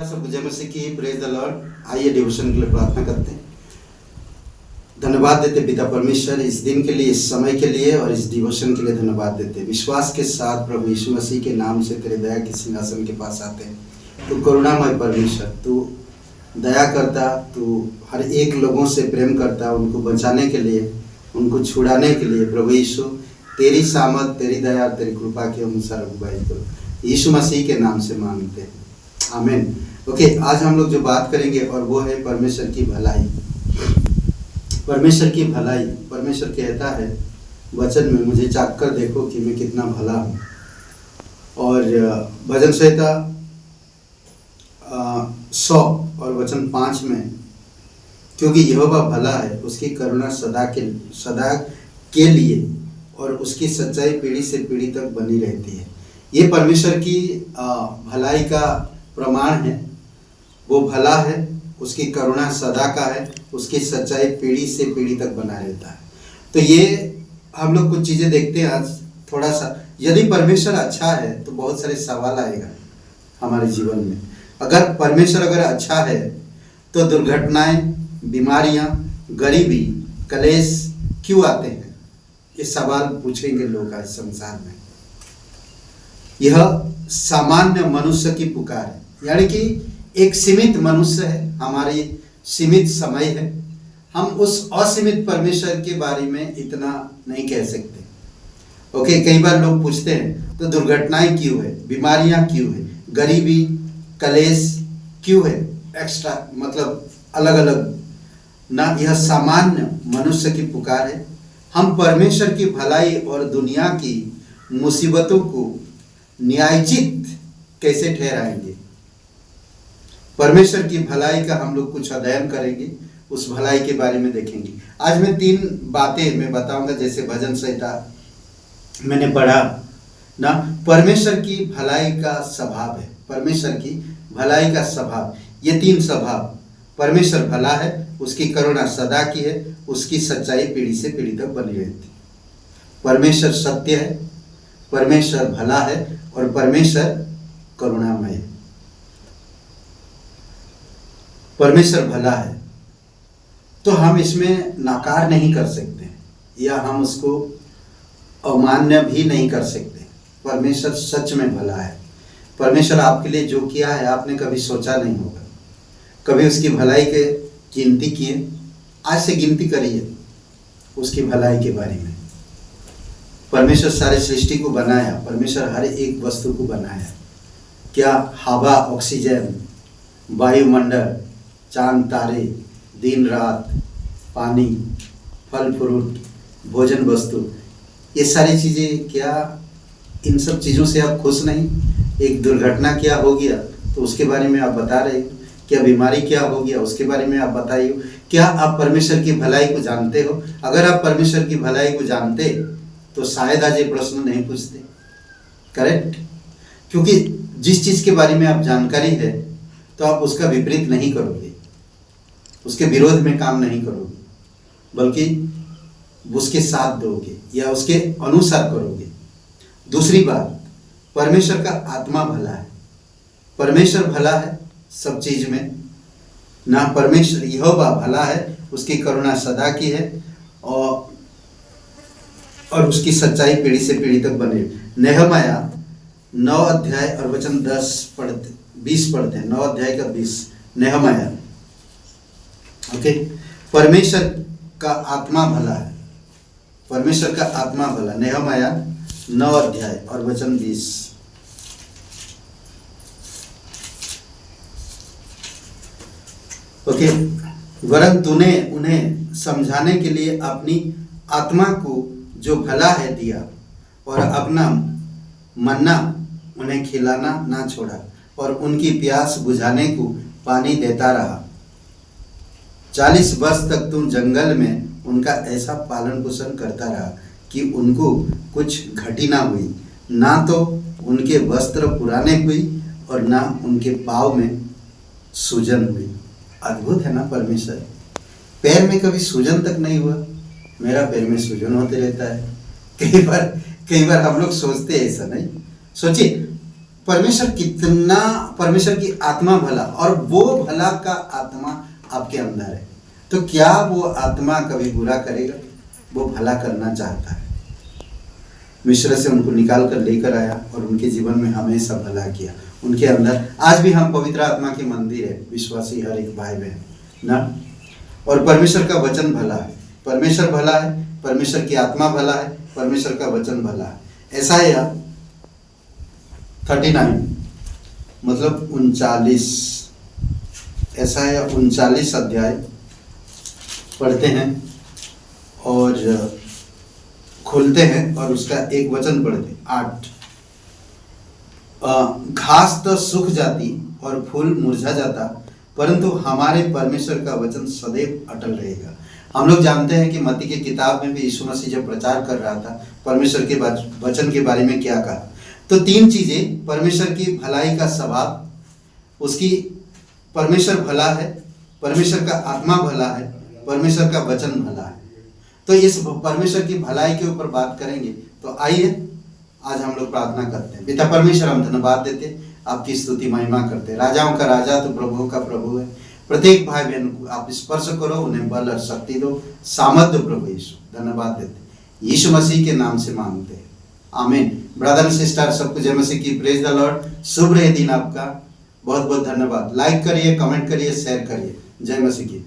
सब जय मसीह की प्रेज द लॉर्ड। आइए डिवोशन के लिए प्रार्थना करते हैं। धन्यवाद देते पिता परमेश्वर इस दिन के लिए, इस समय के लिए और इस डिवोशन के लिए धन्यवाद देते। विश्वास के साथ प्रभु यीशु मसीह के नाम से तेरे दया के सिंहासन के पास आते हैं। तू करुणामय परमेश्वर, तू दया करता, तू हर एक लोगों से प्रेम करता, उनको बचाने के लिए, उनको छुड़ाने के लिए। प्रभु यीशु तेरी सामर्थ, तेरी दया, तेरी कृपा के अनुसार अगुवाई करो। यीशु मसीह के नाम से मांगते हैं, आमीन। ओके, आज हम लोग जो बात करेंगे और वो है परमेश्वर की भलाई। परमेश्वर की भलाई। परमेश्वर कहता है वचन में, मुझे चाक कर देखो कि मैं कितना भला हूँ। और भजन संहिता 100 और वचन 5 में, क्योंकि यहोवा भला है, उसकी करुणा सदा के लिए और उसकी सच्चाई पीढ़ी से पीढ़ी तक बनी रहती है। ये परमेश्वर की भलाई का प्रमाण है। वो भला है, उसकी करुणा सदा का है, उसकी सच्चाई पीढ़ी से पीढ़ी तक बना रहता है। तो ये हम लोग कुछ चीज़ें देखते हैं आज थोड़ा सा। यदि परमेश्वर अच्छा है तो बहुत सारे सवाल आएगा हमारे जीवन में। अगर परमेश्वर अगर अच्छा है तो दुर्घटनाएं, बीमारियां, गरीबी, कलेश क्यों आते हैं? ये सवाल पूछेंगे लोग आज संसार में। यह सामान्य मनुष्य की पुकार है, यानी कि एक सीमित मनुष्य है, हमारी सीमित समय है। हम उस असीमित परमेश्वर के बारे में इतना नहीं कह सकते। ओके, कई बार लोग पूछते हैं तो दुर्घटनाएं क्यों है, बीमारियां क्यों है, गरीबी, कलेश क्यों है, एक्स्ट्रा मतलब अलग अलग ना। यह सामान्य मनुष्य की पुकार है। हम परमेश्वर की भलाई और दुनिया की मुसीबतों को न्यायोचित कैसे ठहराएंगे? परमेश्वर की भलाई का हम लोग कुछ अध्ययन करेंगे, उस भलाई के बारे में देखेंगे। आज मैं 3 बातें मैं बताऊंगा। जैसे भजन संहिता मैंने पढ़ा ना, परमेश्वर की भलाई का स्वभाव है। परमेश्वर की भलाई का स्वभाव, ये 3 स्वभाव। परमेश्वर भला है, उसकी करुणा सदा की है, उसकी सच्चाई पीढ़ी से पीढ़ी तक बनी रहती है। परमेश्वर सत्य है, परमेश्वर भला है और परमेश्वर करुणामय है। परमेश्वर भला है तो हम इसमें नाकार नहीं कर सकते या हम उसको अमान्य भी नहीं कर सकते। परमेश्वर सच में भला है। परमेश्वर आपके लिए जो किया है आपने कभी सोचा नहीं होगा। कभी उसकी भलाई के गिनती किए? आज से गिनती करिए उसकी भलाई के बारे में। परमेश्वर सारे सृष्टि को बनाया, परमेश्वर हर एक वस्तु को बनाया। क्या हवा, ऑक्सीजन, वायुमंडल, चांद तारे, दिन रात, पानी, फल फ्रूट, भोजन वस्तु, ये सारी चीज़ें, क्या इन सब चीज़ों से आप खुश नहीं? एक दुर्घटना क्या हो गया तो उसके बारे में आप बता रहे हो, क्या बीमारी क्या हो गया उसके बारे में आप बताइए। क्या आप परमेश्वर की भलाई को जानते हो? अगर आप परमेश्वर की भलाई को जानते तो शायद आज ये प्रश्न नहीं पूछते। करेक्ट? क्योंकि जिस चीज़ के बारे में आप जानकारी है तो आप उसका विपरीत नहीं करोगे, उसके विरोध में काम नहीं करोगे, बल्कि उसके साथ दोगे या उसके अनुसार करोगे। दूसरी बात, परमेश्वर का आत्मा भला है। परमेश्वर भला है सब चीज में ना। परमेश्वर यहोवा भला है, उसकी करुणा सदा की है और उसकी सच्चाई पीढ़ी से पीढ़ी तक बने। नहमया 9 अध्याय और वचन 20 पढ़ते हैं। 9 अध्याय का 20 नहमया। ओके, परमेश्वर का आत्मा भला है। परमेश्वर का आत्मा भला। नहमया 9 अध्याय और वचन 20। ओके, वरन तूने उन्हें समझाने के लिए अपनी आत्मा को जो भला है दिया और अपना मन्ना उन्हें खिलाना ना छोड़ा और उनकी प्यास बुझाने को पानी देता रहा। 40 वर्ष तक तू जंगल में उनका ऐसा पालन पोषण करता रहा कि उनको कुछ घटी ना हुई, ना तो उनके वस्त्र पुराने हुई और ना उनके पाँव में सूजन हुई। अद्भुत है ना परमेश्वर। पैर में कभी सूजन तक नहीं हुआ। मेरा पैर में सूजन होते रहता है। कई बार हम लोग सोचते हैं ऐसा नहीं। सोचिए, परमेश्वर की आत्मा भला, और वो भला का आत्मा आपके अंदर है, तो क्या वो आत्मा कभी बुरा करेगा? वो भला करना चाहता है। मिस्र से उनको निकाल कर लेकर आया और उनके जीवन में हमेशा भला किया। उनके अंदर आज भी हम पवित्र आत्मा के मंदिर है, विश्वासी हर एक भाई बहन ना। और परमेश्वर का वचन भला है, परमेश्वर भला है, परमेश्वर की आत्मा भला है, परमेश्वर का वचन भला है। एसाया 39 मतलब 39, एसाया 39 अध्याय पढ़ते हैं और खोलते हैं और उसका एक वचन पढ़ते हैं, 8। घास तो सूख जाती और फूल मुरझा जाता, परंतु हमारे परमेश्वर का वचन सदैव अटल रहेगा। हम लोग जानते हैं कि मत्ती की किताब में भी यीशु मसीह जब प्रचार कर रहा था, परमेश्वर के वचन के बारे में क्या कहा? तो 3 चीजें, परमेश्वर की भलाई का स्वभाव, उसकी परमेश्वर भला है, परमेश्वर का आत्मा भला है, परमेश्वर का वचन भला है। तो इस परमेश्वर की भलाई के ऊपर बात करेंगे। तो आइए आज हम लोग प्रार्थना करते हैं। पिता परमेश्वर, हम धन्यवाद देते, आपकी स्तुति महिमा करते। राजाओं का राजा तो प्रभुओं का प्रभु है। प्रत्येक भाई बहन को आप स्पर्श करो, उन्हें बल और शक्ति दो, सामर्थ्य प्रभु यीशु। धन्यवाद देते, यीशु मसीह के नाम से मांगते हैं, आमीन। ब्रदर सिस्टर सबको जय मसीह की, प्रेज द लॉर्ड। शुभ रहे दिन आपका, बहुत बहुत धन्यवाद। लाइक करिए, कमेंट करिए, शेयर करिए। जय मसीह की।